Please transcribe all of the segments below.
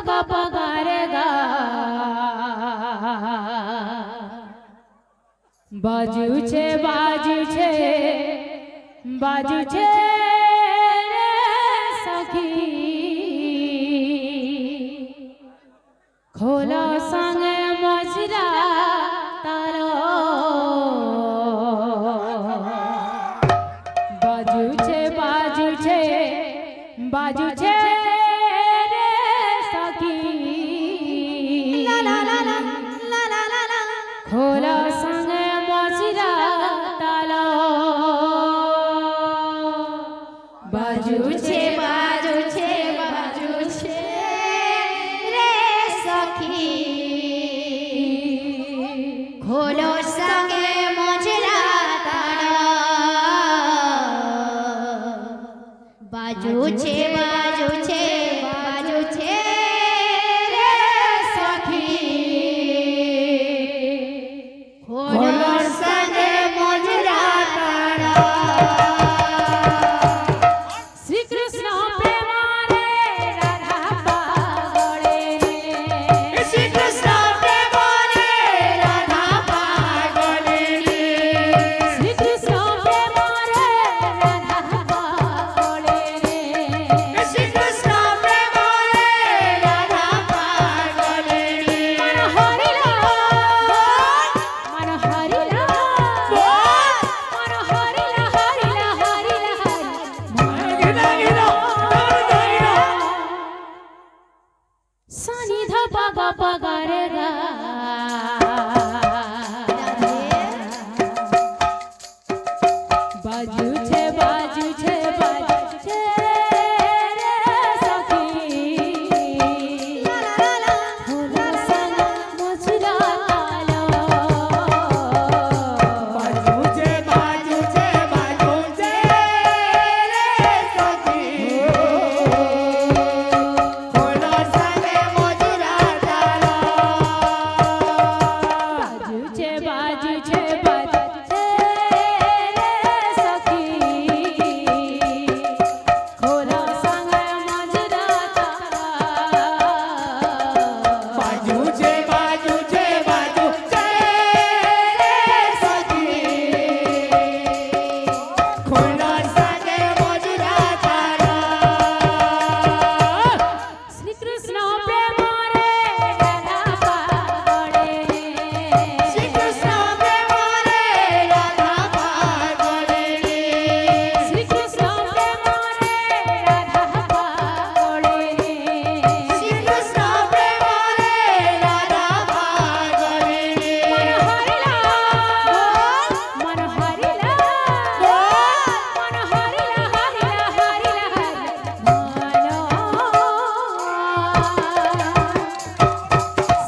पगा पगारेगा बाजू छे सखी खोलो संगे मजरा तारो बाजू छे रे सखी खोलो संगे मजरा तारो बाजू छे रे सखी खोलो संगे मजरा तारो बाजू छे रे सखी खोलो संगे मजरा तारो श्री कृष्ण प्रेम रे राधा पागले रे श्री कृष्ण प्रेम रे राधा पागले रे श्री कृष्ण प्रेम रे राधा पागले रे श्री कृष्ण प्रेम रे राधा पागले रे मन हरिला मन हरिला सानी धा पगा पगारेगा बाजू छे रे सखी खोलो संगे मजरा तारो बाजू छे रे सखी खोलो संगे मजरा तारो बाजू छे रे सखी खोलो संगे मजरा तारो बाजू छे रे सखी खोलो संगे मजरा तारो श्री कृष्ण प्रेम रे राधा पागले रे श्री कृष्ण प्रेम रे राधा पागले रे श्री कृष्ण प्रेम रे राधा पागले रे श्री कृष्ण प्रेम रे राधा पागले रे मन हरिला मन हरिला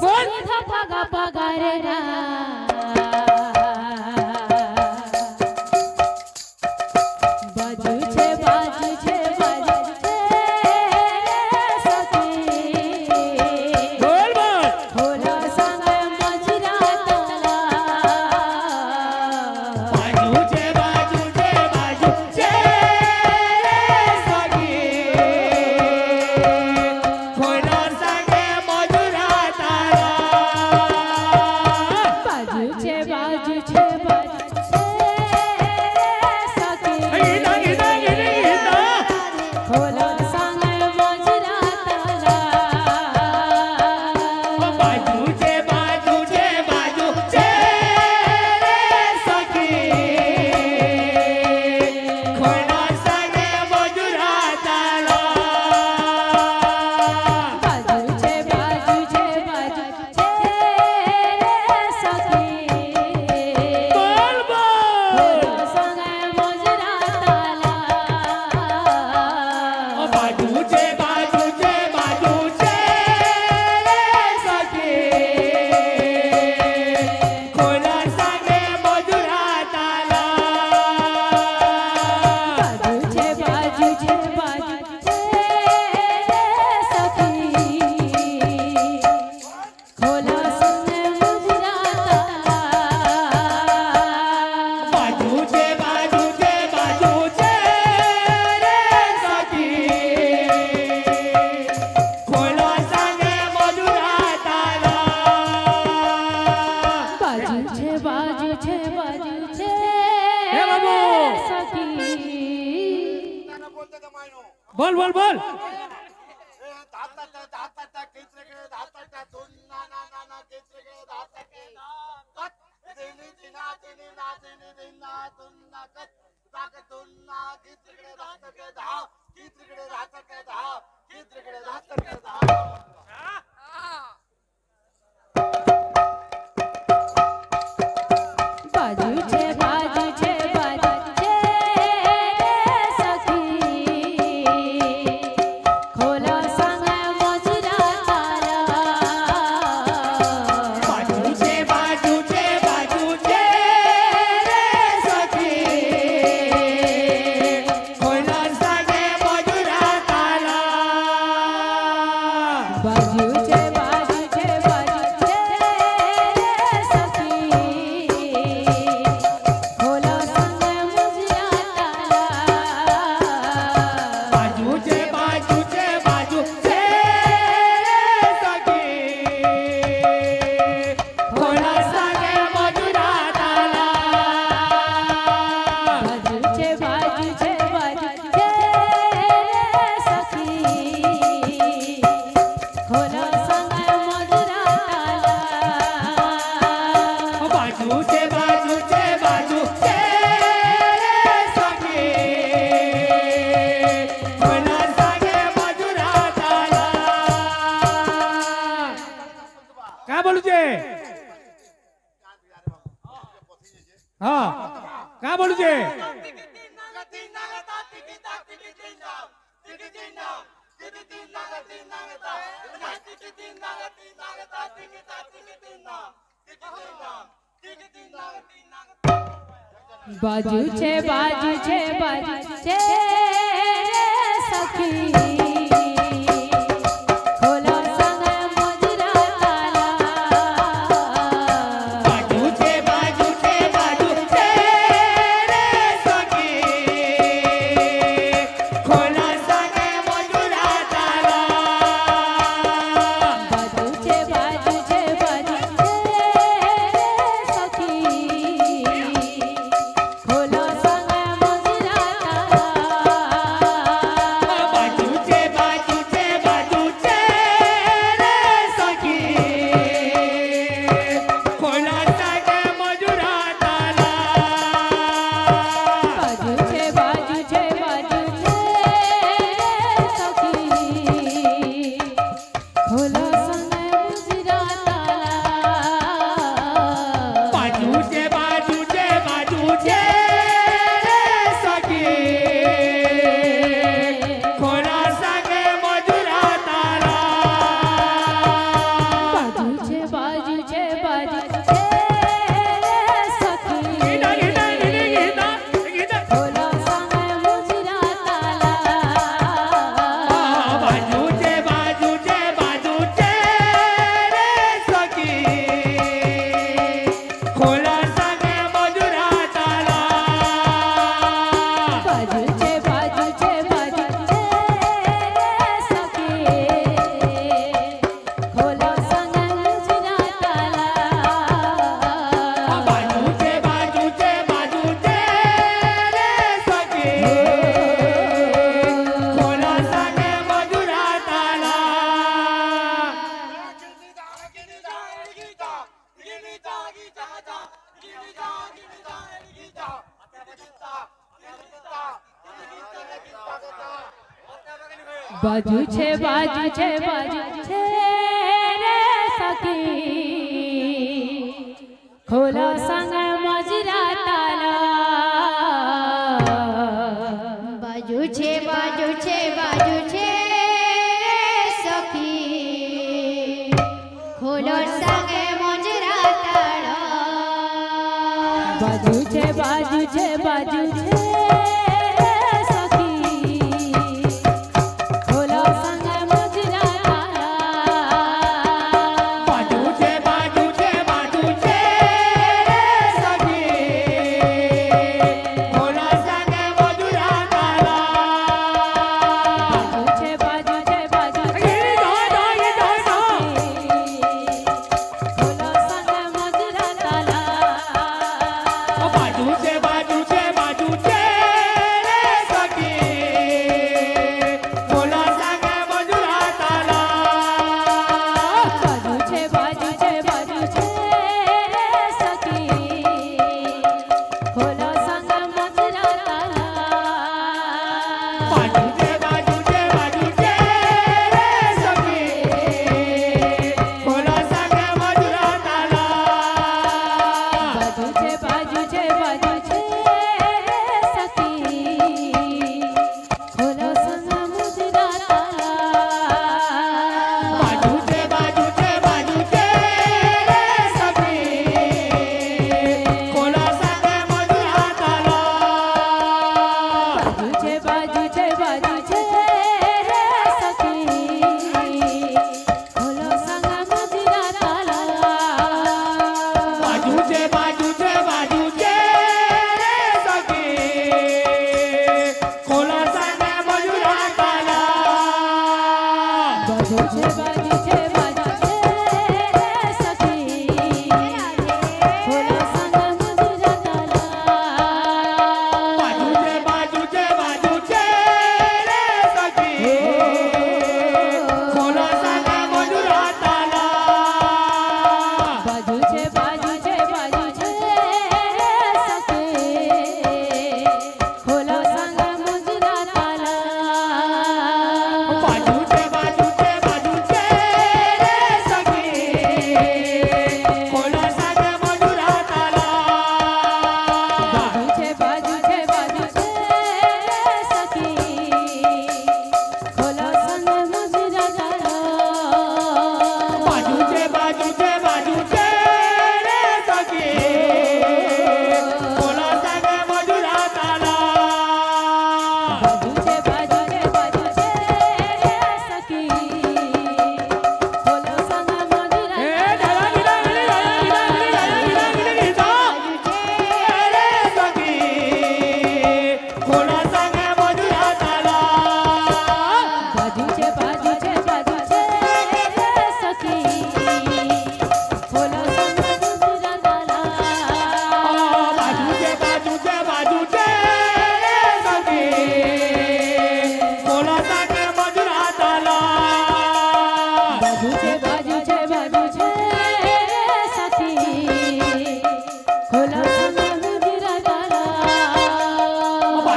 सानी धा पगा पगारेगा बाजू छे सखी खोलो संगे मजरा तारो बाजू छे रे सखी खोलो संगे मजरा तारो बाजू छे सखी बोल बोल बोल बाजूचे बाजूचे बाजूचे सखी खोला सांग मजुरा तारा बाजूचे बाजूचे बाजूचे सखी खोला सांगे मजुरा ताला बाजूचे बाजूचे बाजूचे सखी खोला सांग मजुरा तारा बाजूचे बाजूचे बाजूचे सखी खोला सांगे मजुरा ताला बाजूचे बाजूचे बाजूचे सखी खोला सांग मजुरा ताला बाजूचे बाजूचे बाजूचे सखी खोला सांगे मजुरा ताला काय बोलूचे हा काय बोलूचे बाजूचे बाजूचे बाजूचे सखी खोला सांग मजुरा ताला बाजूचे बाजूचे बाजूचे सखी खोला सांगे मजुरा ताला बाजूचे बाजूचे बाजूचे सखी खोला सांग मजुरा ताला बाजूचे बाजूचे बाजूचे सखी खोला सांगे मजुरा ताला बाजूचे बाजूचे बाजूचे सखी खोला सांग मजुरा ताला बाजूचे बाजूचे बाजूचे सखी खोला सांगे मजुरा ताला बाजूचे बाजूचे बाजूचे सखी गीता गीता गीता गीता खोला सांग मजुरा ताला बाजूचे बाजूचे बाजूचे सखी खोला सांगे मजुरा ताला बाजूचे बाजूचे बाजूचे सखी खोला सांग मजुरा ताला बाजूचे बाजूचे बाजूचे सखी खोला सांगे मजुरा ताला बाजूचे बाजूचे बाजूचे सखी खोला सांग मजुरा ताला बाजूचे बाजूचे बाजूचे सखी खोलो सांगे मजुरा ताळा बाजूचे बाजूचे बाजूचे सखी खोला सांग मजुरा ताला बाजूचे बाजूचे बाजूचे सखी खोला सांगे मजुरा ताला बाजूचे बाजूचे बाजूचे खोला सांग मजुरा ताला बाजूचे बाजूचे बाजूचे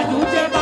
बाजू छे